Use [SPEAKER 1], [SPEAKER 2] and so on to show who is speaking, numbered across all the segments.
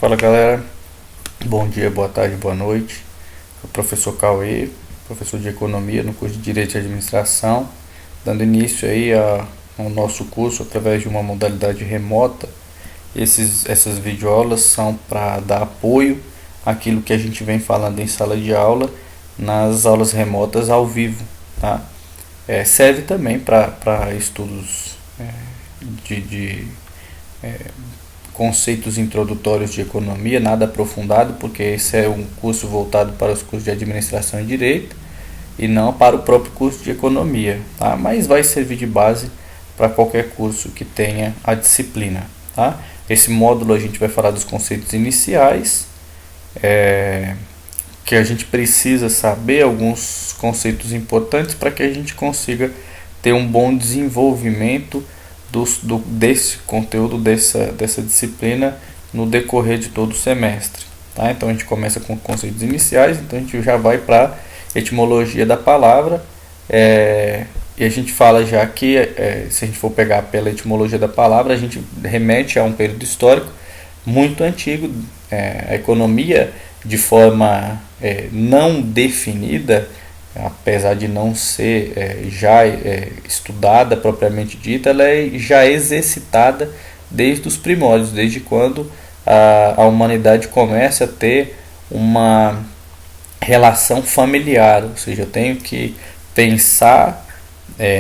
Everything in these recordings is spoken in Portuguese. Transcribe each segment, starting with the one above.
[SPEAKER 1] Fala galera, bom dia, boa tarde, boa noite. O professor Cauê, professor de Economia no curso de Direito e Administração, dando início aí ao nosso curso através de uma modalidade remota. Essas videoaulas são para dar apoio àquilo que a gente vem falando em sala de aula, nas aulas remotas ao vivo, tá? Serve também para estudos de conceitos introdutórios de economia, nada aprofundado, porque esse é um curso voltado para os cursos de administração e direito e não para o próprio curso de economia, tá? Mas vai servir de base para qualquer curso que tenha a disciplina, tá? Esse módulo a gente vai falar dos conceitos iniciais, que a gente precisa saber alguns conceitos importantes para que a gente consiga ter um bom desenvolvimento desse conteúdo, dessa disciplina no decorrer de todo o semestre, tá? Então a gente começa com conceitos iniciais, então a gente já vai para etimologia da palavra, e a gente fala já que se a gente for pegar pela etimologia da palavra, a gente remete a um período histórico muito antigo. A economia, de forma não definida, apesar de não ser já estudada propriamente dita, ela é já exercitada desde os primórdios, desde quando a humanidade começa a ter uma relação familiar, ou seja, eu tenho que pensar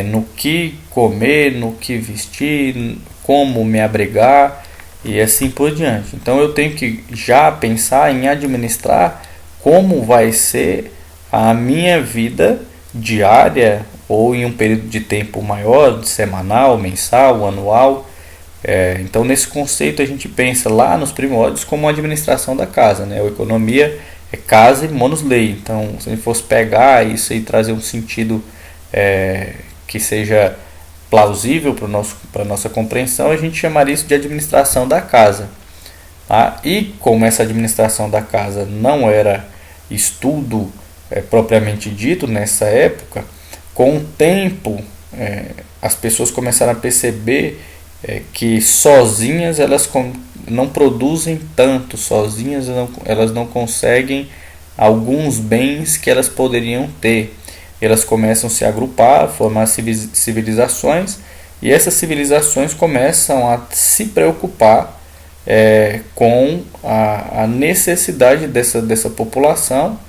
[SPEAKER 1] no que comer, no que vestir, como me abrigar e assim por diante. Então eu tenho que já pensar em administrar como vai ser a minha vida diária ou em um período de tempo maior, semanal, mensal, anual. Então nesse conceito a gente pensa lá nos primórdios como a administração da casa, né? A economia é casa e monos lei. Então se a gente fosse pegar isso e trazer um sentido que seja plausível para a nossa compreensão, a gente chamaria isso de administração da casa, tá? E como essa administração da casa não era estudo propriamente dito nessa época, com o tempo as pessoas começaram a perceber que sozinhas elas não produzem tanto, sozinhas elas não conseguem alguns bens que elas poderiam ter. Elas começam a se agrupar, formar civilizações, e essas civilizações começam a se preocupar com a necessidade dessa população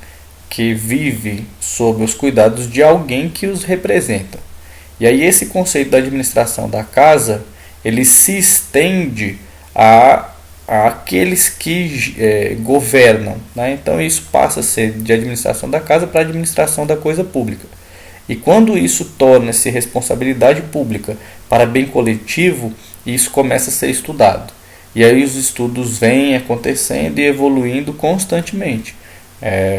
[SPEAKER 1] que vive sob os cuidados de alguém que os representa. E aí esse conceito da administração da casa, ele se estende a aqueles que governam, né? Então isso passa a ser de administração da casa para administração da coisa pública. E quando isso torna-se responsabilidade pública para bem coletivo, isso começa a ser estudado. E aí os estudos vêm acontecendo e evoluindo constantemente.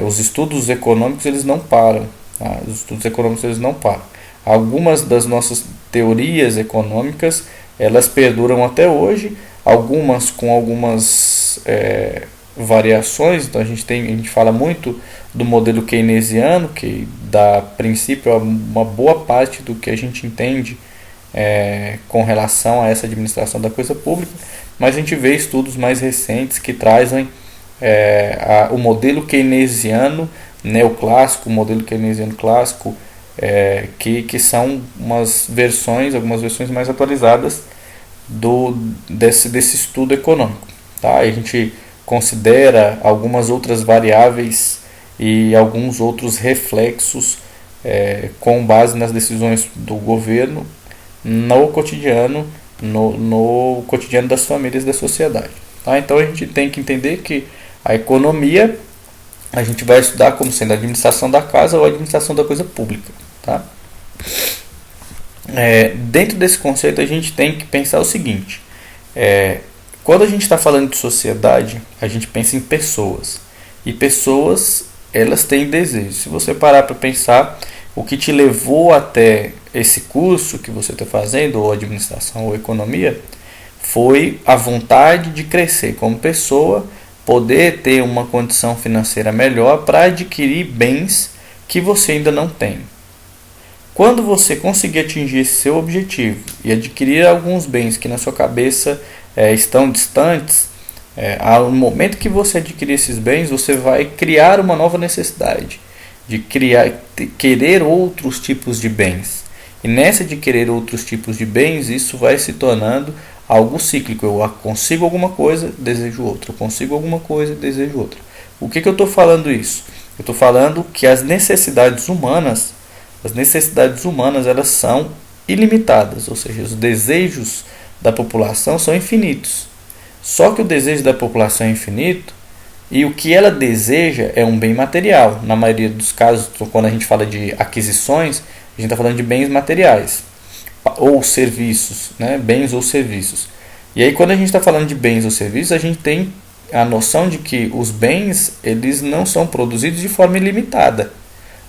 [SPEAKER 1] Os estudos econômicos eles não param, tá? Os estudos econômicos eles não param. Algumas das nossas teorias econômicas elas perduram até hoje, algumas com algumas variações. Então a gente fala muito do modelo keynesiano, que dá princípio a uma boa parte do que a gente entende com relação a essa administração da coisa pública, mas a gente vê estudos mais recentes que trazem o modelo keynesiano neoclássico, o modelo keynesiano clássico, que são algumas versões mais atualizadas desse estudo econômico, tá? A gente considera algumas outras variáveis e alguns outros reflexos com base nas decisões do governo no cotidiano, no cotidiano das famílias e da sociedade, tá? Então a gente tem que entender que a economia a gente vai estudar como sendo a administração da casa ou a administração da coisa pública, tá? Dentro desse conceito a gente tem que pensar o seguinte: quando a gente está falando de sociedade, a gente pensa em pessoas, e pessoas elas têm desejos. Se você parar para pensar o que te levou até esse curso que você está fazendo, ou administração ou economia, foi a vontade de crescer como pessoa, poder ter uma condição financeira melhor para adquirir bens que você ainda não tem. Quando você conseguir atingir esse seu objetivo e adquirir alguns bens que na sua cabeça estão distantes, Ao momento que você adquirir esses bens, você vai criar uma nova necessidade de querer outros tipos de bens. E nessa de querer outros tipos de bens, isso vai se tornando algo cíclico. Eu consigo alguma coisa, desejo outra. Eu consigo alguma coisa, desejo outra. O que eu estou falando isso? Eu estou falando que as necessidades humanas elas são ilimitadas, ou seja, os desejos da população são infinitos. Só que o desejo da população é infinito e o que ela deseja é um bem material. Na maioria dos casos, quando a gente fala de aquisições, a gente está falando de bens materiais ou serviços, né? Bens ou serviços. E aí, quando a gente está falando de bens ou serviços, a gente tem a noção de que os bens eles não são produzidos de forma ilimitada.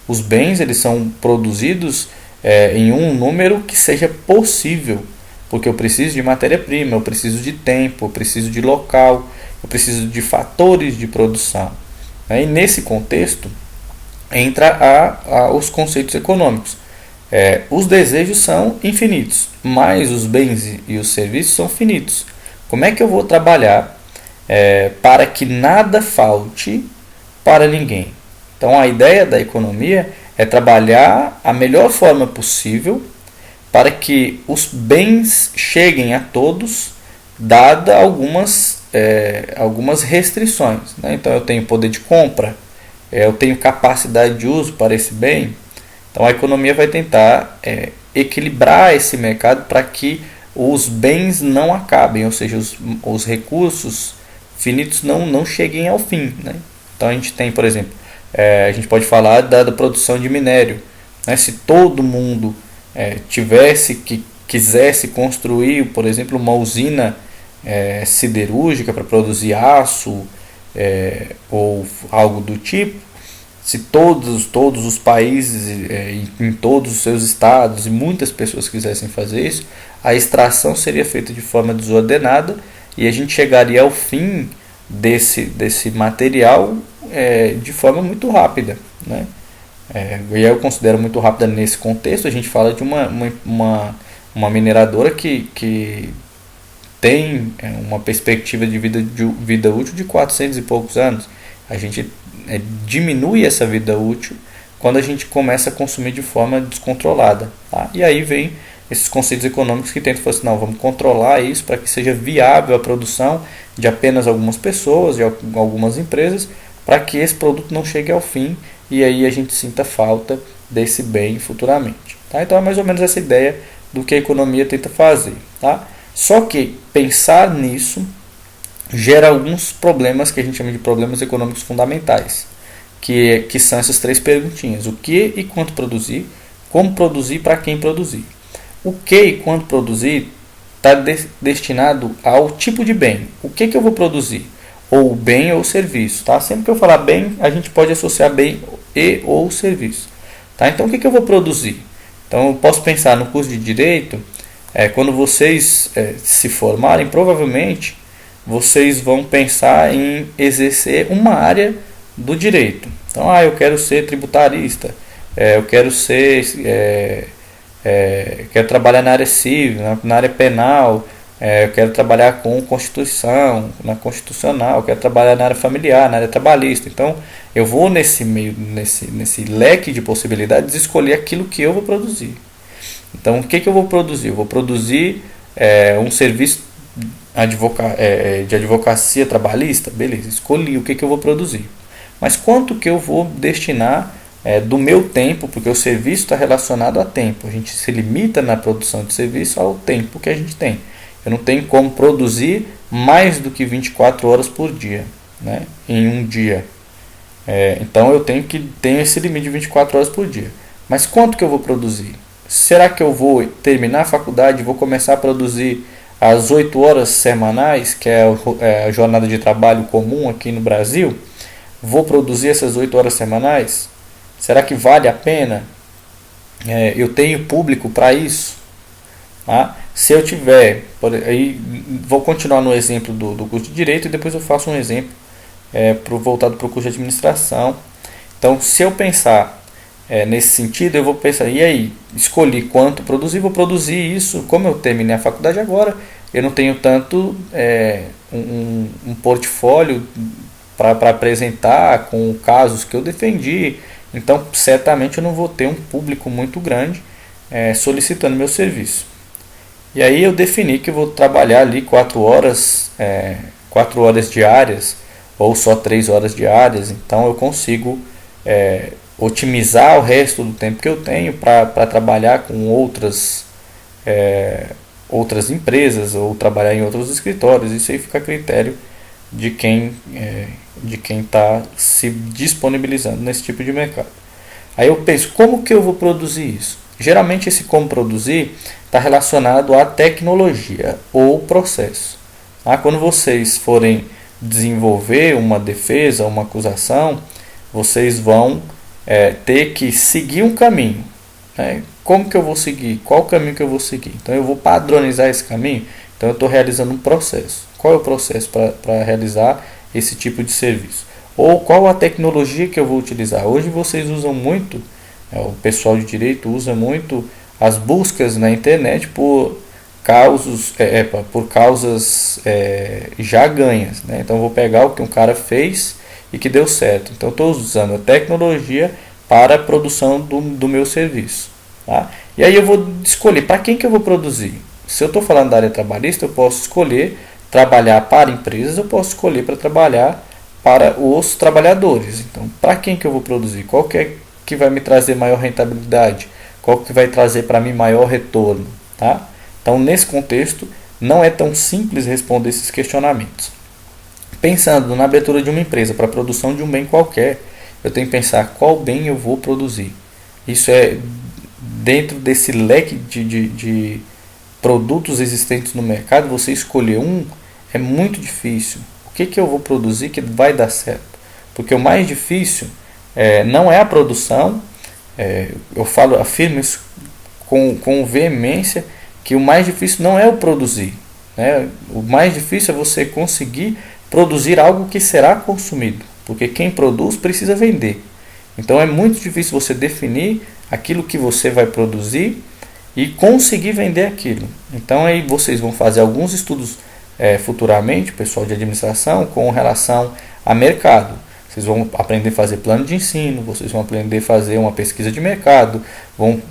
[SPEAKER 1] Os bens eles são produzidos em um número que seja possível, porque eu preciso de matéria-prima, eu preciso de tempo, eu preciso de local, eu preciso de fatores de produção. E nesse contexto entra os conceitos econômicos. Os desejos são infinitos, mas os bens e os serviços são finitos. Como é que eu vou trabalhar para que nada falte para ninguém? Então a ideia da economia é trabalhar a melhor forma possível para que os bens cheguem a todos, dada algumas restrições, né? Então eu tenho poder de compra, eu tenho capacidade de uso para esse bem. Então a economia vai tentar equilibrar esse mercado para que os bens não acabem, ou seja, os recursos finitos não cheguem ao fim, né? Então a gente tem, por exemplo, a gente pode falar da produção de minério, né? Se todo mundo quisesse construir, por exemplo, uma usina siderúrgica para produzir aço ou algo do tipo, se todos os países em todos os seus estados e muitas pessoas quisessem fazer isso, a extração seria feita de forma desordenada e a gente chegaria ao fim desse material de forma muito rápida, né? E eu considero muito rápida nesse contexto. A gente fala de uma mineradora que tem uma perspectiva de vida útil de 400 e poucos anos. A gente diminui essa vida útil quando a gente começa a consumir de forma descontrolada, tá? E aí vem esses conceitos econômicos que tentam falar assim, não, vamos controlar isso para que seja viável a produção de apenas algumas pessoas, de algumas empresas, para que esse produto não chegue ao fim e aí a gente sinta falta desse bem futuramente, tá? Então é mais ou menos essa ideia do que a economia tenta fazer, tá? Só que pensar nisso gera alguns problemas que a gente chama de problemas econômicos fundamentais, que são essas três perguntinhas: o que e quanto produzir, como produzir, para quem produzir. O que e quanto produzir está destinado ao tipo de bem. O que eu vou produzir? Ou bem ou serviço, tá? Sempre que eu falar bem, a gente pode associar bem e ou serviço, tá? Então o que eu vou produzir? Então eu posso pensar no curso de Direito, quando vocês se formarem, provavelmente vocês vão pensar em exercer uma área do direito. Então, eu quero ser tributarista, eu quero quero trabalhar na área civil, na área penal, eu quero trabalhar com Constituição, na constitucional, eu quero trabalhar na área familiar, na área trabalhista. Então, eu vou nesse leque de possibilidades escolher aquilo que eu vou produzir. Então, o que eu vou produzir? Eu vou produzir um serviço de advocacia trabalhista, beleza, escolhi o que eu vou produzir. Mas quanto que eu vou destinar do meu tempo, porque o serviço está relacionado a tempo. A gente se limita na produção de serviço ao tempo que a gente tem. Eu não tenho como produzir mais do que 24 horas por dia, né, em um dia. Então eu tenho esse limite de 24 horas por dia. Mas quanto que eu vou produzir? Será que eu vou terminar a faculdade e vou começar a produzir as 8 horas semanais, que é a jornada de trabalho comum aqui no Brasil? Vou produzir essas 8 horas semanais? Será que vale a pena? Eu tenho público para isso? Tá? Se eu tiver, aí vou continuar no exemplo do curso de Direito e depois eu faço um exemplo voltado para o curso de Administração. Então, se eu pensar nesse sentido, eu vou pensar, e aí, escolhi quanto produzir, vou produzir isso, como eu terminei a faculdade agora, eu não tenho tanto um portfólio para apresentar com casos que eu defendi. Então, certamente eu não vou ter um público muito grande solicitando meu serviço. E aí eu defini que eu vou trabalhar ali 4 horas, 4 horas diárias, ou só 3 horas diárias. Então eu consigo otimizar o resto do tempo que eu tenho para trabalhar com outras empresas ou trabalhar em outros escritórios. Isso aí fica a critério de quem está se disponibilizando nesse tipo de mercado. Aí eu penso, como que eu vou produzir isso? Geralmente esse como produzir está relacionado à tecnologia ou processo. Quando vocês forem desenvolver uma defesa, uma acusação, vocês vão ter que seguir um caminho. Como que eu vou seguir? Qual o caminho que eu vou seguir? Então eu vou padronizar esse caminho. Então eu estou realizando um processo. Qual é o processo para realizar esse tipo de serviço? Ou qual a tecnologia que eu vou utilizar? Hoje vocês usam muito, o pessoal de direito usa muito as buscas na internet por causas já ganhas. Então eu vou pegar o que um cara fez e que deu certo. Então eu estou usando a tecnologia para a produção do meu serviço. Tá? E aí eu vou escolher para quem que eu vou produzir. Se eu estou falando da área trabalhista, eu posso escolher trabalhar para empresas, eu posso escolher para trabalhar para os trabalhadores. Então, para quem que eu vou produzir? Qual que vai me trazer maior rentabilidade? Qual que vai trazer para mim maior retorno? Tá? Então, nesse contexto, não é tão simples responder esses questionamentos. Pensando na abertura de uma empresa para a produção de um bem qualquer, eu tenho que pensar qual bem eu vou produzir. Isso é dentro desse leque de produtos existentes no mercado, você escolher um é muito difícil. O que eu vou produzir que vai dar certo? Porque o mais difícil não é a produção, afirmo isso com veemência, que o mais difícil não é o produzir. O mais difícil é você conseguir produzir algo que será consumido, porque quem produz precisa vender. Então é muito difícil você definir aquilo que você vai produzir e conseguir vender aquilo. Então aí vocês vão fazer alguns estudos futuramente, o pessoal de administração, com relação a mercado. Vocês vão aprender a fazer plano de ensino, vocês vão aprender a fazer uma pesquisa de mercado, vão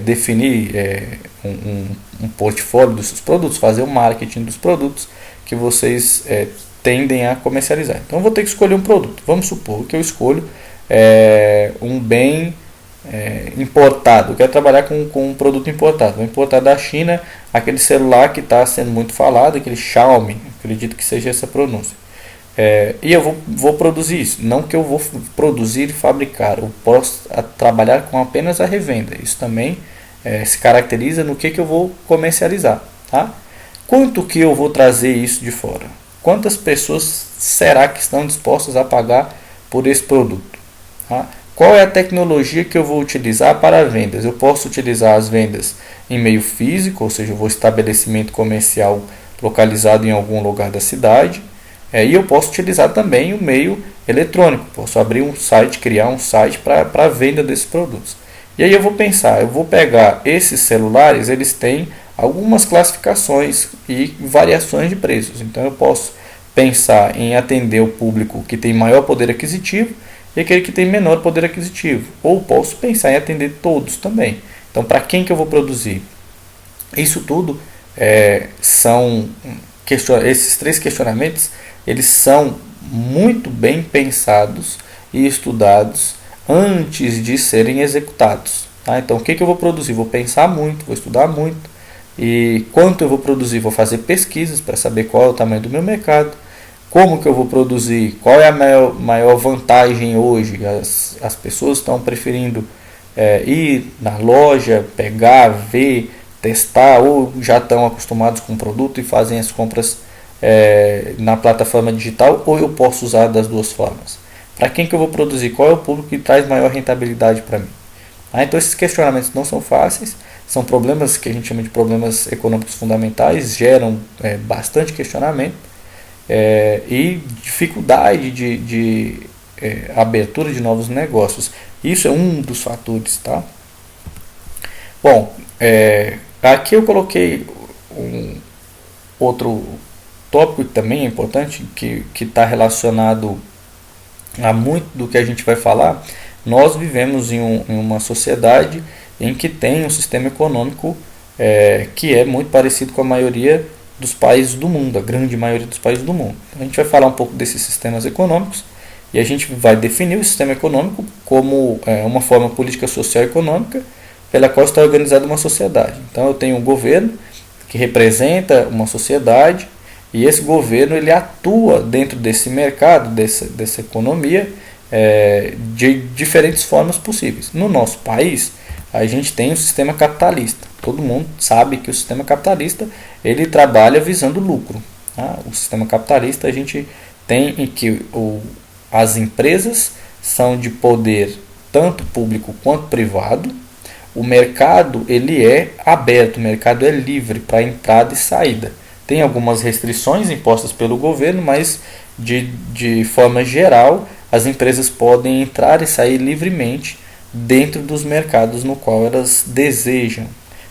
[SPEAKER 1] definir um portfólio dos seus produtos, fazer o marketing dos produtos que vocês tendem a comercializar. Então eu vou ter que escolher um produto. Vamos supor que eu escolho um bem importado. Eu quero trabalhar com um produto importado. Vou importar da China aquele celular que está sendo muito falado, aquele Xiaomi, acredito que seja essa pronúncia. E eu vou produzir isso. Não que eu vou produzir e fabricar, eu posso trabalhar com apenas a revenda. Isso também se caracteriza no que eu vou comercializar. Tá? Quanto que eu vou trazer isso de fora? Quantas pessoas será que estão dispostas a pagar por esse produto? Tá? Qual é a tecnologia que eu vou utilizar para vendas? Eu posso utilizar as vendas em meio físico, ou seja, eu vou estabelecimento comercial localizado em algum lugar da cidade. E eu posso utilizar também o meio eletrônico. Posso abrir um site, criar um site para a venda desses produtos. E aí eu vou pensar, eu vou pegar esses celulares, eles têm algumas classificações e variações de preços. Então eu posso pensar em atender o público que tem maior poder aquisitivo e aquele que tem menor poder aquisitivo. Ou posso pensar em atender todos também. Então para quem que eu vou produzir? Isso tudo esses 3 questionamentos, eles são muito bem pensados e estudados antes de serem executados. Tá? Então o que eu vou produzir? Vou pensar muito, vou estudar muito. E quanto eu vou produzir? Vou fazer pesquisas para saber qual é o tamanho do meu mercado. Como que eu vou produzir? Qual é a maior vantagem hoje? As pessoas estão preferindo ir na loja, pegar, ver, testar, ou já estão acostumados com o produto e fazem as compras na plataforma digital, ou eu posso usar das duas formas? Para quem que eu vou produzir? Qual é o público que traz maior rentabilidade para mim? Então esses questionamentos não são fáceis, são problemas que a gente chama de problemas econômicos fundamentais, geram bastante questionamento e dificuldade de abertura de novos negócios. Isso é um dos fatores, tá? Bom, aqui eu coloquei outro tópico que também é importante, que está relacionado a muito do que a gente vai falar. Nós vivemos em uma sociedade em que tem um sistema econômico que é muito parecido com a maioria dos países do mundo, a grande maioria dos países do mundo. Então, a gente vai falar um pouco desses sistemas econômicos e a gente vai definir o sistema econômico como uma forma política social e econômica pela qual está organizada uma sociedade. Então eu tenho um governo que representa uma sociedade e esse governo ele atua dentro desse mercado, dessa economia, de diferentes formas possíveis. No nosso país, a gente tem um sistema capitalista. Todo mundo sabe que o sistema capitalista ele trabalha visando lucro. Tá? O sistema capitalista a gente tem em que as empresas são de poder tanto público quanto privado. O mercado ele é aberto, o mercado é livre para entrada e saída. Tem algumas restrições impostas pelo governo, mas de forma geral as empresas podem entrar e sair livremente dentro dos mercados no qual elas desejam,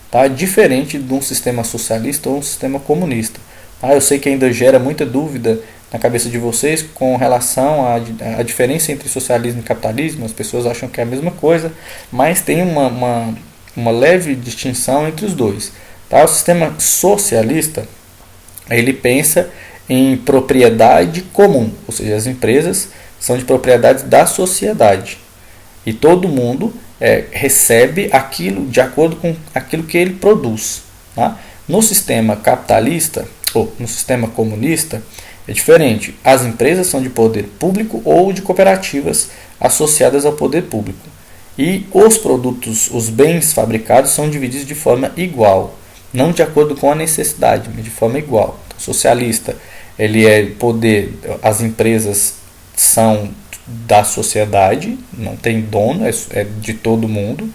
[SPEAKER 1] tá? Diferente de um sistema socialista ou um sistema comunista. Eu sei que ainda gera muita dúvida na cabeça de vocês com relação à diferença entre socialismo e capitalismo. As pessoas acham que é a mesma coisa, mas tem uma leve distinção entre os dois. Tá? O sistema socialista ele pensa em propriedade comum, ou seja, as empresas são de propriedade da sociedade e todo mundo recebe aquilo de acordo com aquilo que ele produz. Tá? No sistema capitalista ou no sistema comunista é diferente. As empresas são de poder público ou de cooperativas associadas ao poder público. E os produtos, os bens fabricados são divididos de forma igual, não de acordo com a necessidade, mas de forma igual. Então, socialista, ele é poder, as empresas são da sociedade, não tem dono, é de todo mundo.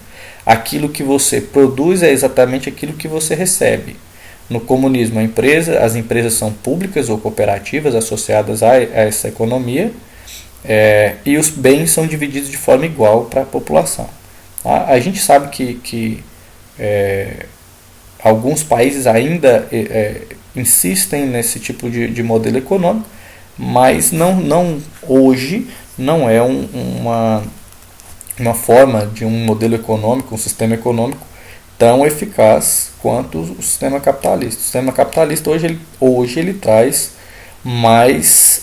[SPEAKER 1] Aquilo que você produz é exatamente aquilo que você recebe. No comunismo, as empresas são públicas ou cooperativas associadas a essa economia, e os bens são divididos de forma igual para a população. Tá? A gente sabe que alguns países ainda insistem nesse tipo de modelo econômico, mas não hoje não é uma forma de um modelo econômico, um sistema econômico tão eficaz quanto o sistema capitalista. O sistema capitalista hoje ele traz mais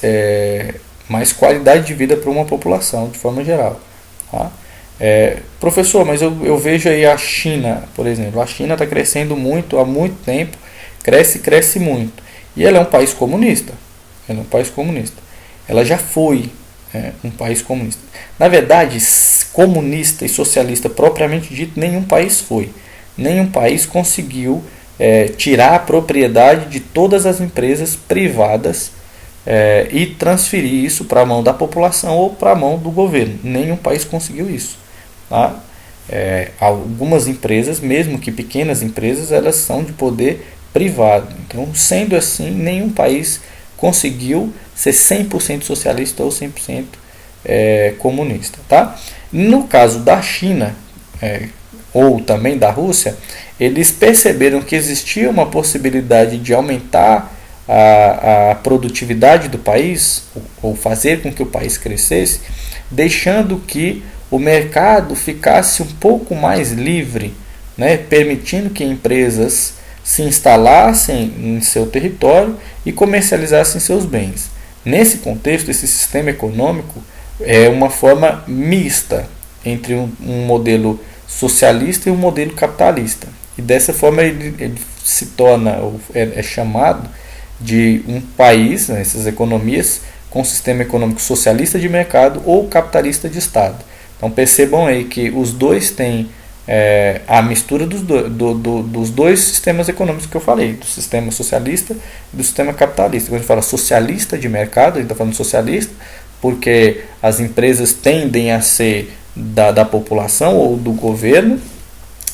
[SPEAKER 1] qualidade de vida para uma população de forma geral. Tá? Professor, mas eu vejo aí a China, por exemplo. A China está crescendo muito há muito tempo, cresce muito. E ela é um país comunista. Ela já foi um país comunista. Na verdade, comunista e socialista propriamente dito, nenhum país foi. Nenhum país conseguiu tirar a propriedade de todas as empresas privadas e transferir isso para a mão da população ou para a mão do governo. Nenhum país conseguiu isso. Tá? Algumas empresas, mesmo que pequenas empresas, elas são de poder privado. Então, sendo assim, nenhum país conseguiu ser 100% socialista ou 100% comunista. Tá? No caso da China, ou também da Rússia, eles perceberam que existia uma possibilidade de aumentar a produtividade do país, ou fazer com que o país crescesse, deixando que o mercado ficasse um pouco mais livre, né, permitindo que empresas se instalassem em seu território e comercializassem seus bens. Nesse contexto, esse sistema econômico é uma forma mista entre um modelo socialista e um modelo capitalista. E dessa forma ele se torna, é chamado de um país, né, essas economias, com sistema econômico socialista de mercado ou capitalista de Estado. Então percebam aí que os dois têm a mistura dos dois sistemas econômicos que eu falei, do sistema socialista e do sistema capitalista. Quando a gente fala socialista de mercado, a gente está falando socialista porque as empresas tendem a ser da população ou do governo,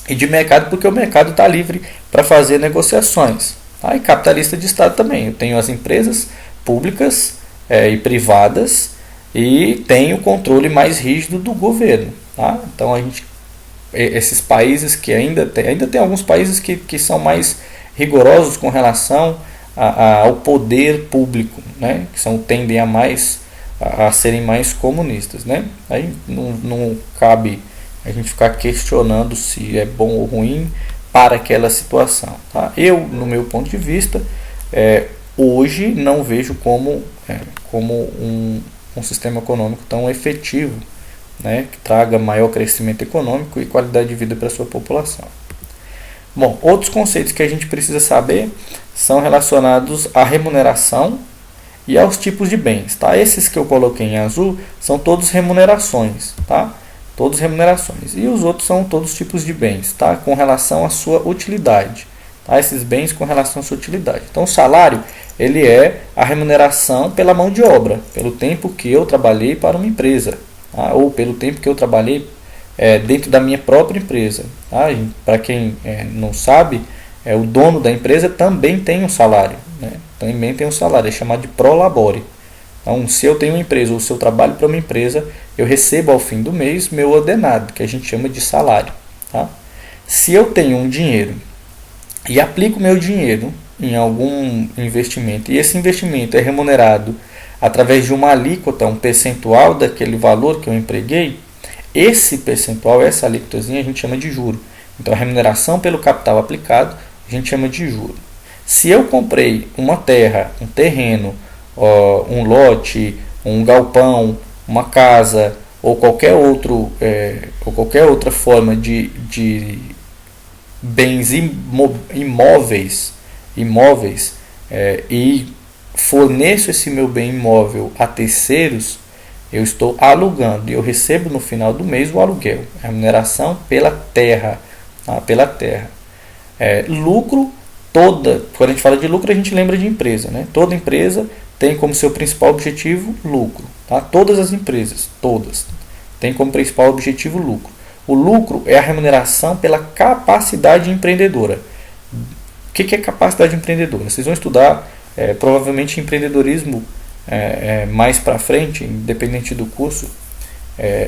[SPEAKER 1] e de mercado porque o mercado está livre para fazer negociações. Tá? E capitalista de Estado também. Eu tenho as empresas públicas e privadas e tenho o controle mais rígido do governo. Tá? Então esses países que ainda tem alguns países que são mais rigorosos com relação ao poder público, né? Que tendem a serem mais comunistas, né? Aí não cabe a gente ficar questionando se é bom ou ruim para aquela situação. Tá? Eu, no meu ponto de vista, hoje não vejo como um sistema econômico tão efetivo, né, que traga maior crescimento econômico e qualidade de vida para a sua população. Bom, outros conceitos que a gente precisa saber são relacionados à remuneração e aos tipos de bens. Tá? Esses que eu coloquei em azul são todos remunerações, tá? Todos remunerações. E os outros são todos tipos de bens, tá? Com relação à sua utilidade. Tá? Esses bens com relação à sua utilidade. Então, o salário, ele é a remuneração pela mão de obra, pelo tempo que eu trabalhei para uma empresa, tá? Ou pelo tempo que eu trabalhei dentro da minha própria empresa. Tá? Para quem não sabe, o dono da empresa também tem um salário, né? Também tem um salário, é chamado de prolabore. Então, se eu tenho uma empresa ou se eu trabalho para uma empresa, eu recebo ao fim do mês meu ordenado, que a gente chama de salário. Tá? Se eu tenho um dinheiro e aplico meu dinheiro em algum investimento, e esse investimento é remunerado através de uma alíquota, um percentual daquele valor que eu empreguei, esse percentual, essa alíquotazinha, a gente chama de juro. Então, a remuneração pelo capital aplicado, a gente chama de juro. Se eu comprei uma terra, um terreno, um lote, um galpão, uma casa ou qualquer outra forma de bens imóveis e forneço esse meu bem imóvel a terceiros, eu estou alugando e eu recebo no final do mês o aluguel, a remuneração pela terra, tá? Pela terra. Lucro, quando a gente fala de lucro, a gente lembra de empresa, né? Toda empresa tem como seu principal objetivo lucro. Tá? Todas as empresas, todas, têm como principal objetivo lucro. O lucro é a remuneração pela capacidade empreendedora. O que é capacidade empreendedora? Vocês vão estudar provavelmente empreendedorismo mais para frente, independente do curso.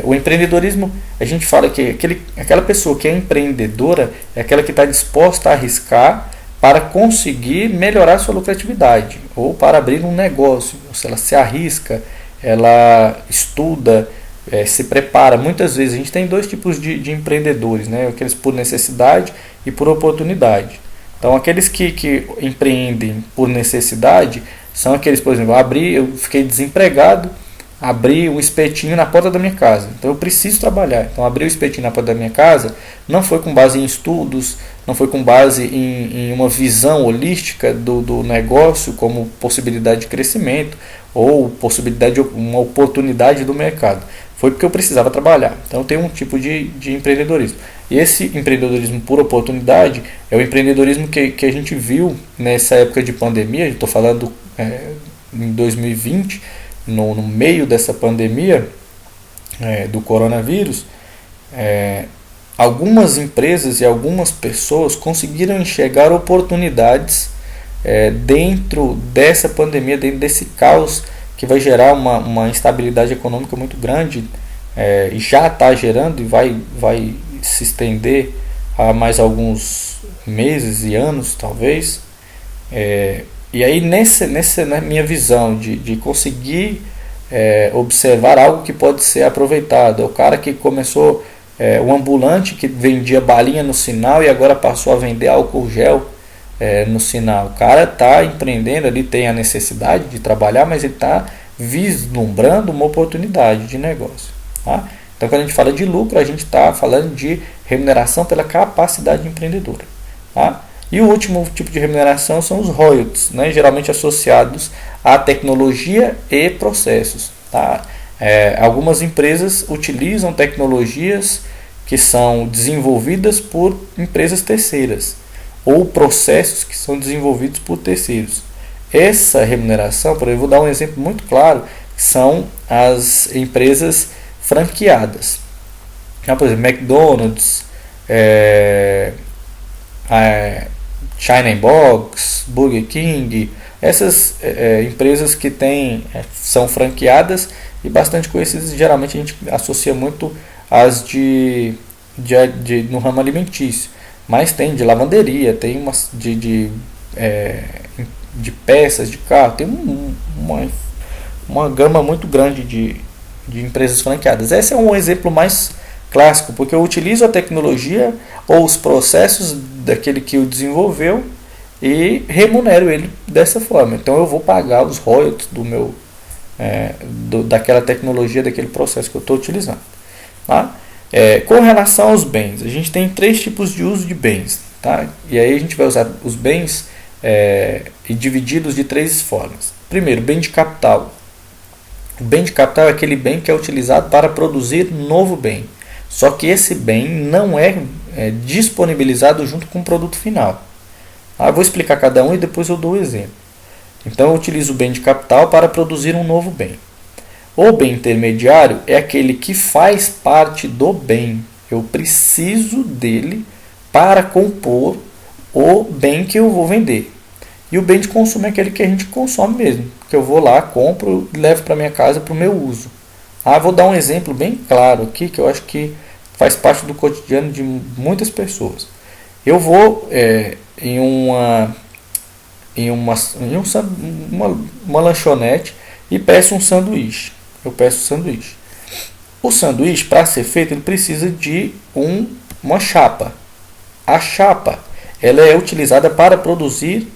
[SPEAKER 1] O empreendedorismo, a gente fala que aquela pessoa que é empreendedora é aquela que está disposta a arriscar para conseguir melhorar sua lucratividade ou para abrir um negócio. Se ela se arrisca, ela estuda, se prepara. Muitas vezes a gente tem dois tipos de empreendedores, né? Aqueles por necessidade e por oportunidade. Então, aqueles que empreendem por necessidade são aqueles, por exemplo, eu fiquei desempregado, abri um espetinho na porta da minha casa. Então eu preciso trabalhar. Então abrir o espetinho na porta da minha casa não foi com base em estudos, não foi com base em uma visão holística do negócio como possibilidade de crescimento ou uma oportunidade do mercado. Foi porque eu precisava trabalhar. Então tem um tipo de empreendedorismo. E esse empreendedorismo por oportunidade é o empreendedorismo que a gente viu nessa época de pandemia. Estou falando em 2020, no meio dessa pandemia do coronavírus. Algumas empresas e algumas pessoas conseguiram enxergar oportunidades dentro dessa pandemia, dentro desse caos que vai gerar uma instabilidade econômica muito grande, e já está gerando e vai se estender a mais alguns meses e anos, talvez. E aí, na minha visão de conseguir observar algo que pode ser aproveitado, é o cara que começou, o ambulante que vendia balinha no sinal e agora passou a vender álcool gel no sinal. O cara está empreendendo, ele tem a necessidade de trabalhar, mas ele está vislumbrando uma oportunidade de negócio. Tá? Então, quando a gente fala de lucro, a gente está falando de remuneração pela capacidade empreendedora. Tá? E o último tipo de remuneração são os royalties, né? Geralmente associados à tecnologia e processos. Tá? Algumas empresas utilizam tecnologias que são desenvolvidas por empresas terceiras ou processos que são desenvolvidos por terceiros. Essa remuneração, por exemplo, vou dar um exemplo muito claro, são as empresas franqueadas. Então, por exemplo, McDonald's, China Box, Burger King, essas empresas que são franqueadas e bastante conhecidas, geralmente a gente associa muito as no ramo alimentício, mas tem de lavanderia, tem umas de peças de carro, tem uma gama muito grande de empresas franqueadas. Esse é um exemplo mais clássico, porque eu utilizo a tecnologia ou os processos daquele que o desenvolveu e remunero ele dessa forma. Então eu vou pagar os royalties daquela tecnologia, daquele processo que eu estou utilizando. Tá? Com relação aos bens, a gente tem 3 tipos de uso de bens. Tá? E aí a gente vai usar os bens divididos de 3 formas. Primeiro, bem de capital. O bem de capital é aquele bem que é utilizado para produzir novo bem. Só que esse bem não é disponibilizado junto com o produto final. Eu vou explicar cada um e depois eu dou o exemplo. Então eu utilizo o bem de capital para produzir um novo bem. O bem intermediário é aquele que faz parte do bem. Eu preciso dele para compor o bem que eu vou vender. E o bem de consumo é aquele que a gente consome mesmo, que eu vou lá, compro e levo para minha casa para o meu uso. Vou dar um exemplo bem claro aqui, que eu acho que faz parte do cotidiano de muitas pessoas. Eu vou em uma lanchonete e peço um sanduíche. O sanduíche, para ser feito, ele precisa de uma chapa. A chapa, ela é utilizada para produzir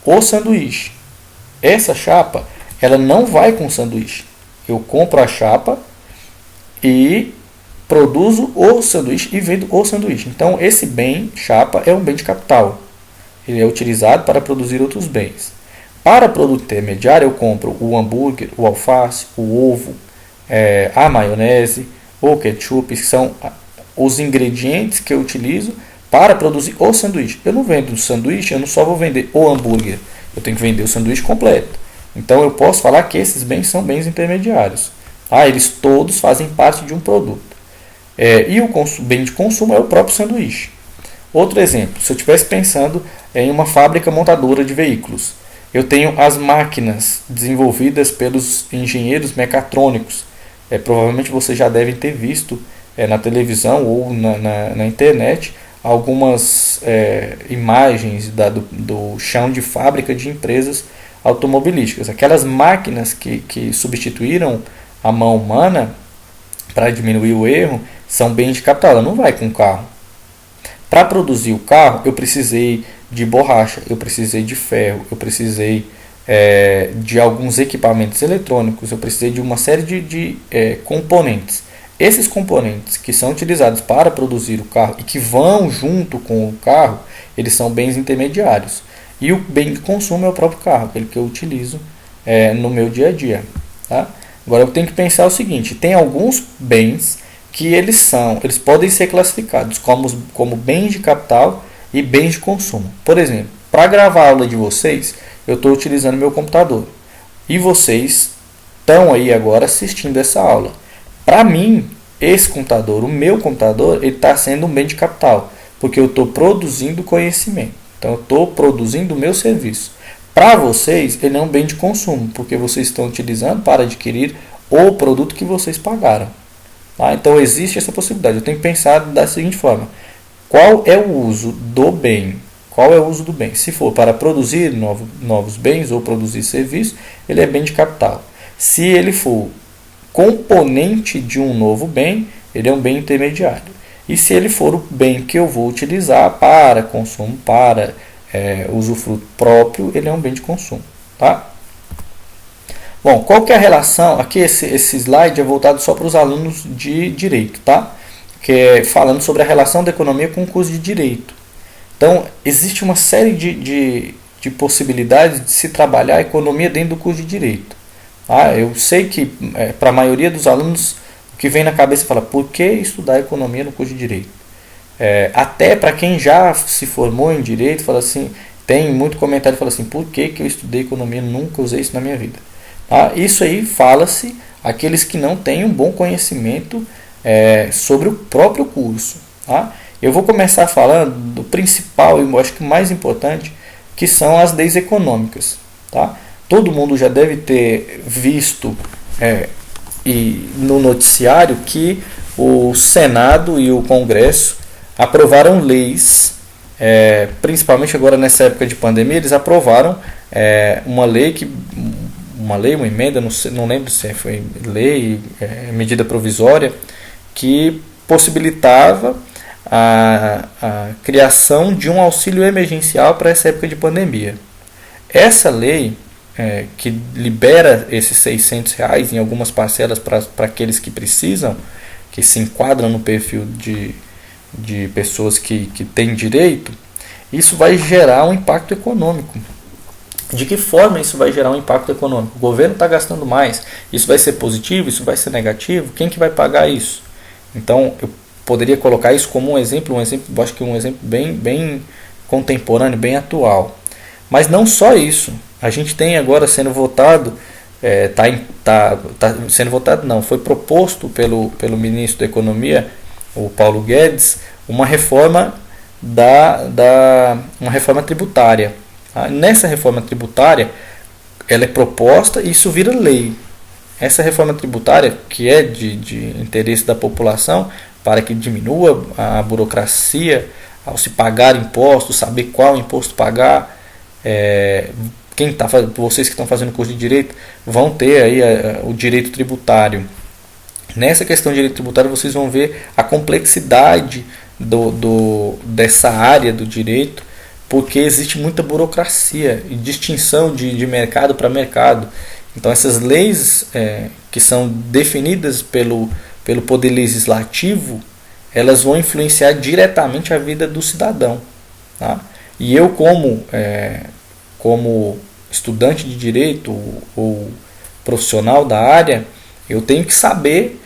[SPEAKER 1] o sanduíche. Essa chapa, ela não vai com o sanduíche. Eu compro a chapa e produzo o sanduíche e vendo o sanduíche. Então, esse bem, chapa, é um bem de capital. Ele é utilizado para produzir outros bens. Para produto intermediário, eu compro o hambúrguer, o alface, o ovo, a maionese, o ketchup, que são os ingredientes que eu utilizo para produzir o sanduíche. Eu não vendo o sanduíche, eu não só vou vender o hambúrguer. Eu tenho que vender o sanduíche completo. Então, eu posso falar que esses bens são bens intermediários. Eles todos fazem parte de um produto. E o bem de consumo é o próprio sanduíche. Outro exemplo, se eu estivesse pensando em uma fábrica montadora de veículos, eu tenho as máquinas desenvolvidas pelos engenheiros mecatrônicos. Provavelmente vocês já devem ter visto na televisão ou na internet algumas imagens do chão de fábrica de empresas automobilísticas. Aquelas máquinas que substituíram a mão humana para diminuir o erro são bens de capital. Ela não vai com o carro. Para produzir o carro, eu precisei de borracha, eu precisei de ferro, eu precisei de alguns equipamentos eletrônicos, eu precisei de uma série de componentes. Esses componentes que são utilizados para produzir o carro e que vão junto com o carro, eles são bens intermediários. E o bem de consumo é o próprio carro, aquele que eu utilizo no meu dia a dia. Tá? Agora eu tenho que pensar o seguinte, tem alguns bens que eles podem ser classificados como bens de capital e bens de consumo. Por exemplo, para gravar a aula de vocês, eu estou utilizando meu computador. E vocês estão aí agora assistindo essa aula. Para mim, esse computador, o meu computador, ele está sendo um bem de capital, porque eu estou produzindo conhecimento. Então, eu estou produzindo o meu serviço. Para vocês, ele é um bem de consumo, porque vocês estão utilizando para adquirir o produto que vocês pagaram. Tá? Então, existe essa possibilidade. Eu tenho que pensar da seguinte forma. Qual é o uso do bem? Qual é o uso do bem? Se for para produzir novos bens ou produzir serviços, ele é bem de capital. Se ele for componente de um novo bem, ele é um bem intermediário. E se ele for o bem que eu vou utilizar para consumo, para usufruto próprio, ele é um bem de consumo. Tá? Bom, qual que é a relação? Aqui esse slide é voltado só para os alunos de direito, tá? Que é falando sobre a relação da economia com o curso de direito. Então, existe uma série de possibilidades de se trabalhar a economia dentro do curso de direito. Tá? Eu sei que para a maioria dos alunos o que vem na cabeça fala, por que estudar economia no curso de direito? Até para quem já se formou em direito, fala assim, tem muito comentário que fala assim, por que eu estudei economia, nunca usei isso na minha vida? Tá? Isso aí fala-se aqueles que não têm um bom conhecimento sobre o próprio curso. Tá? Eu vou começar falando do principal e eu acho que mais importante, que são as leis econômicas. Tá? Todo mundo já deve ter visto no noticiário que o Senado e o Congresso aprovaram leis principalmente agora nessa época de pandemia, eles aprovaram uma emenda, não lembro se foi lei, medida provisória, que possibilitava a criação de um auxílio emergencial para essa época de pandemia. Essa lei, que libera esses R$ 600 em algumas parcelas para aqueles que precisam, que se enquadram no perfil de pessoas que têm direito, isso vai gerar um impacto econômico. De que forma isso vai gerar um impacto econômico? O governo está gastando mais. Isso vai ser positivo? Isso vai ser negativo? Quem que vai pagar isso? Então, eu poderia colocar isso como um exemplo, acho que um exemplo bem contemporâneo, bem atual. Mas não só isso. A gente tem agora sendo votado, foi proposto pelo ministro da Economia, o Paulo Guedes, uma reforma uma reforma tributária. Nessa reforma tributária, ela é proposta e isso vira lei. Essa reforma tributária, que é de interesse da população, para que diminua a burocracia ao se pagar impostos, saber qual imposto pagar. Vocês que estão fazendo curso de direito vão ter aí o direito tributário. Nessa questão de direito tributário, vocês vão ver a complexidade dessa área do direito, porque existe muita burocracia e distinção de mercado para mercado. Então essas leis que são definidas pelo Poder Legislativo, elas vão influenciar diretamente a vida do cidadão. Tá? E eu, como estudante de direito ou profissional da área, eu tenho que saber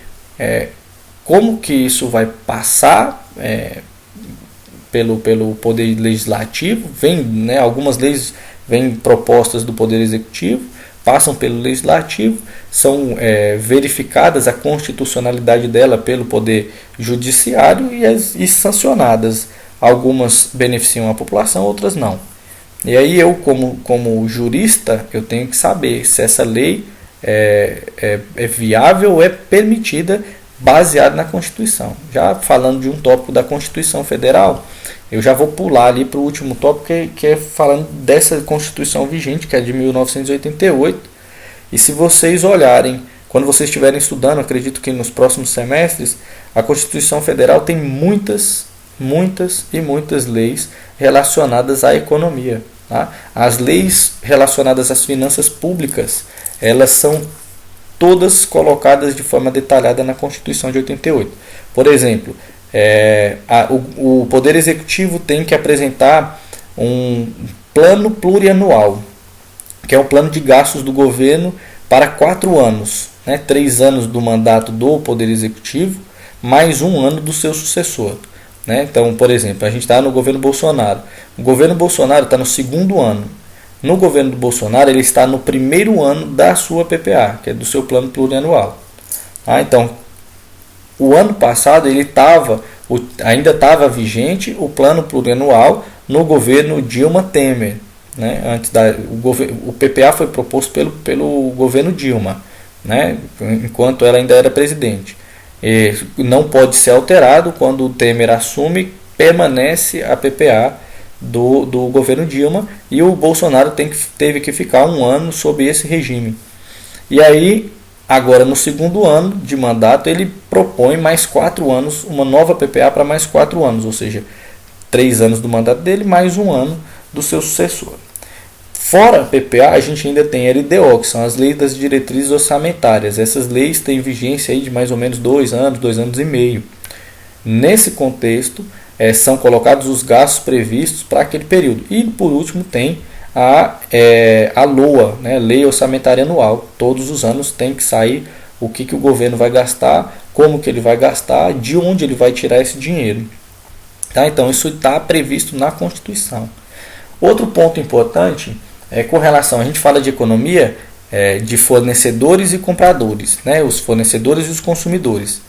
[SPEAKER 1] como que isso vai passar pelo Poder Legislativo. Algumas leis vêm propostas do Poder Executivo, passam pelo Legislativo, são verificadas a constitucionalidade dela pelo Poder Judiciário e sancionadas. Algumas beneficiam a população, outras não. E aí eu, como jurista, eu tenho que saber se essa lei é viável ou é permitida baseada na Constituição. Já falando de um tópico da Constituição Federal, eu já vou pular ali para o último tópico, que é falando dessa Constituição vigente, que é de 1988. E se vocês olharem, quando vocês estiverem estudando, acredito que nos próximos semestres, a Constituição Federal tem muitas leis relacionadas à economia. Tá? As leis relacionadas às finanças públicas, elas são todas colocadas de forma detalhada na Constituição de 88. Por exemplo, o Poder Executivo tem que apresentar um plano plurianual, que é o plano de gastos do governo para 4 anos, 3 anos do mandato do Poder Executivo, mais 1 ano do seu sucessor. Então, por exemplo, a gente está no governo Bolsonaro. O governo Bolsonaro está no 2º ano. No governo do Bolsonaro, ele está no 1º ano da sua PPA, que é do seu plano plurianual. Então, o ano passado ainda estava vigente o plano plurianual no governo Dilma Temer. O PPA foi proposto pelo governo Dilma, enquanto ela ainda era presidente. Não pode ser alterado. Quando o Temer assume, permanece a PPA do governo Dilma, e o Bolsonaro teve que ficar 1 ano sob esse regime. E aí, agora no 2º ano de mandato, ele propõe mais 4 anos, uma nova PPA para mais 4 anos, ou seja, 3 anos do mandato dele, mais 1 ano do seu sucessor. Fora a PPA, a gente ainda tem a LDO, que são as leis das diretrizes orçamentárias. Essas leis têm vigência aí de mais ou menos 2 anos, 2 anos e meio. Nesse contexto, são colocados os gastos previstos para aquele período. E, por último, tem a LOA, Lei Orçamentária Anual. Todos os anos tem que sair o que o governo vai gastar, como que ele vai gastar, de onde ele vai tirar esse dinheiro. Então, isso está previsto na Constituição. Outro ponto importante com relação, a gente fala de economia, de fornecedores e compradores, os fornecedores e os consumidores.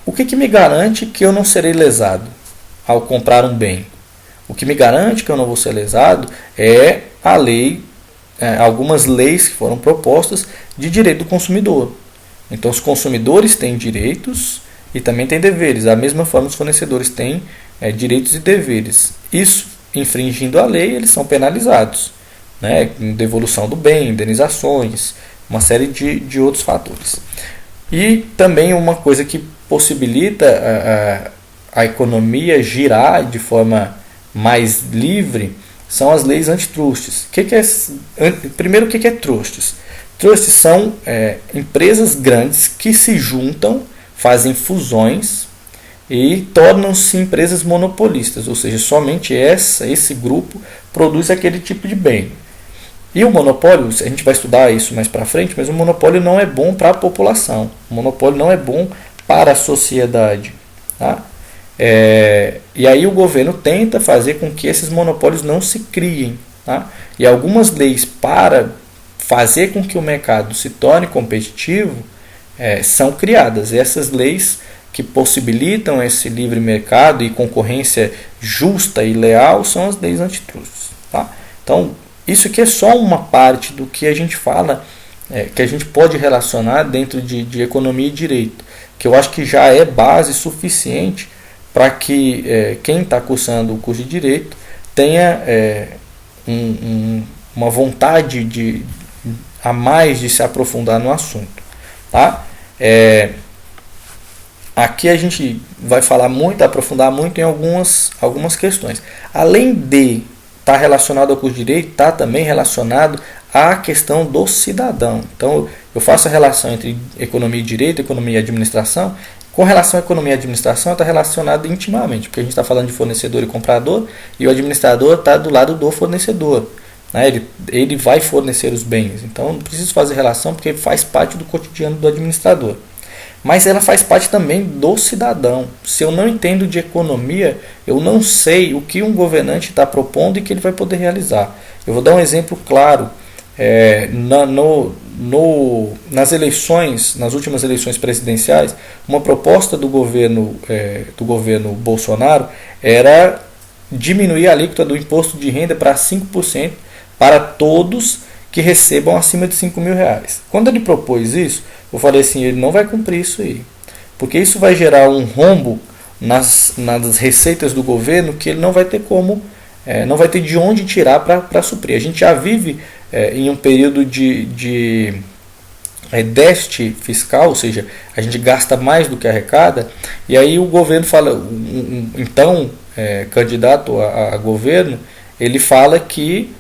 [SPEAKER 1] O que me garante que eu não serei lesado ao comprar um bem? O que me garante que eu não vou ser lesado é a lei, algumas leis que foram propostas de direito do consumidor. Então, os consumidores têm direitos e também têm deveres. Da mesma forma, os fornecedores têm direitos e deveres. Isso, infringindo a lei, eles são penalizados, né? Devolução do bem, indenizações, uma série de outros fatores. E também uma coisa que possibilita a economia girar de forma mais livre são as leis antitrustes. Primeiro, o que é trustes? Trustes são empresas grandes que se juntam, fazem fusões e tornam-se empresas monopolistas, ou seja, somente esse grupo produz aquele tipo de bem. E o monopólio, a gente vai estudar isso mais para frente, mas o monopólio não é bom para a população, o monopólio não é bom para a sociedade. Tá? E aí o governo tenta fazer com que esses monopólios não se criem. Tá? E algumas leis para fazer com que o mercado se torne competitivo são criadas. E essas leis que possibilitam esse livre mercado e concorrência justa e leal são as leis antitrustes. Tá? Então, isso aqui é só uma parte do que a gente fala, que a gente pode relacionar dentro de economia e direito, que eu acho que já é base suficiente para que quem está cursando o curso de direito tenha uma vontade a mais de se aprofundar no assunto. Tá? Aqui a gente vai aprofundar muito em algumas questões. Além de estar relacionado ao curso de direito, está também relacionado à questão do cidadão. Então, eu faço a relação entre economia e direito, economia e administração. Com relação à economia e administração, está relacionado intimamente, porque a gente está falando de fornecedor e comprador, e o administrador está do lado do fornecedor. Né? Ele vai fornecer os bens. Então, não preciso fazer relação, porque faz parte do cotidiano do administrador. Mas ela faz parte também do cidadão. Se eu não entendo de economia, eu não sei o que um governante está propondo e que ele vai poder realizar. Eu vou dar um exemplo claro. Nas últimas eleições presidenciais, uma proposta do governo Bolsonaro era diminuir a alíquota do imposto de renda para 5% para todos que recebam acima de R$5.000. Quando ele propôs isso, eu falei assim, ele não vai cumprir isso aí, porque isso vai gerar um rombo nas receitas do governo que ele não vai ter não vai ter de onde tirar para suprir. A gente já vive em um período de déficit fiscal, ou seja, a gente gasta mais do que arrecada, e aí o governo fala, candidato a governo, ele fala que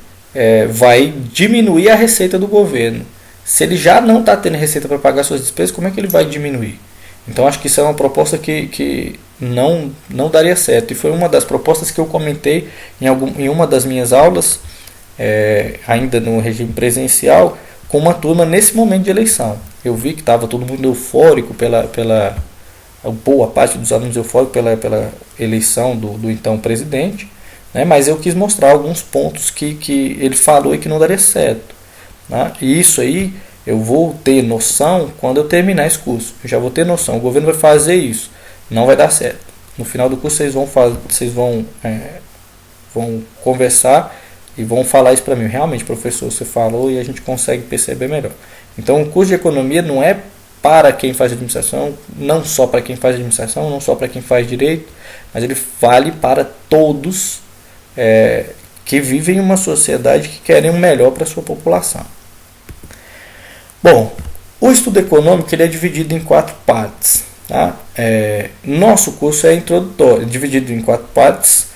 [SPEAKER 1] vai diminuir a receita do governo. Se ele já não está tendo receita para pagar suas despesas, como é que ele vai diminuir? Então acho que isso é uma proposta que não daria certo. E foi uma das propostas que eu comentei em uma das minhas aulas, ainda no regime presencial, com uma turma nesse momento de eleição. Eu vi que estava todo mundo eufórico boa parte dos alunos eufóricos pela eleição do então presidente, né? Mas eu quis mostrar alguns pontos que ele falou e que não daria certo. Né? E isso aí eu vou ter noção quando eu terminar esse curso. Eu já vou ter noção. O governo vai fazer isso. Não vai dar certo. No final do curso vocês vão conversar e vão falar isso para mim. Realmente, professor, você falou e a gente consegue perceber melhor. Então, o curso de economia não é para quem faz administração, não só para quem faz administração, não só para quem faz direito, mas ele vale para todos que vivem em uma sociedade que querem o melhor para a sua população. Bom, o estudo econômico ele é dividido em 4 partes. Tá? Nosso curso é introdutório, dividido em 4 partes,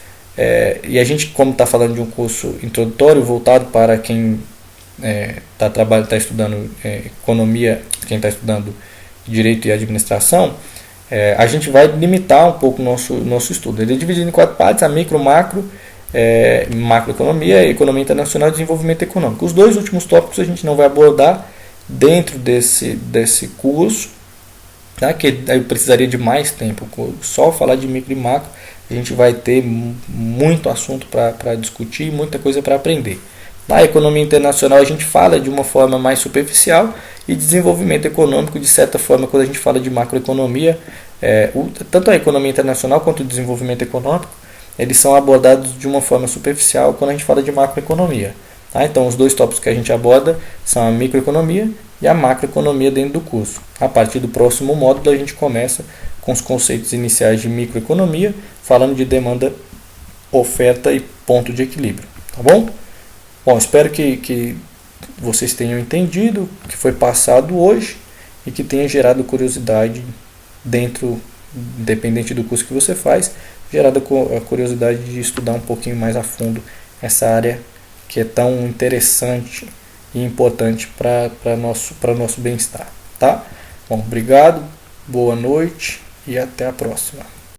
[SPEAKER 1] e a gente, como está falando de um curso introdutório voltado para quem está estudando economia, quem está estudando direito e administração, a gente vai limitar um pouco o nosso estudo. Ele é dividido em 4 partes, a micro, macro, macroeconomia, economia internacional e desenvolvimento econômico. Os 2 últimos tópicos a gente não vai abordar dentro desse curso, tá? Que eu precisaria de mais tempo. Só falar de micro e macro a gente vai ter muito assunto para discutir, muita coisa para aprender. Na economia internacional a gente fala de uma forma mais superficial, e desenvolvimento econômico, de certa forma, quando a gente fala de macroeconomia, tanto a economia internacional quanto o desenvolvimento econômico, eles são abordados de uma forma superficial quando a gente fala de macroeconomia. Tá? Então, os 2 tópicos que a gente aborda são a microeconomia e a macroeconomia dentro do curso. A partir do próximo módulo, a gente começa com os conceitos iniciais de microeconomia, falando de demanda, oferta e ponto de equilíbrio, tá bom? Bom, espero que vocês tenham entendido o que foi passado hoje e que tenha gerado curiosidade dentro, independente do curso que você faz, gerado a curiosidade de estudar um pouquinho mais a fundo essa área que é tão interessante e importante para nosso bem-estar, tá? Bom, obrigado, boa noite e até a próxima.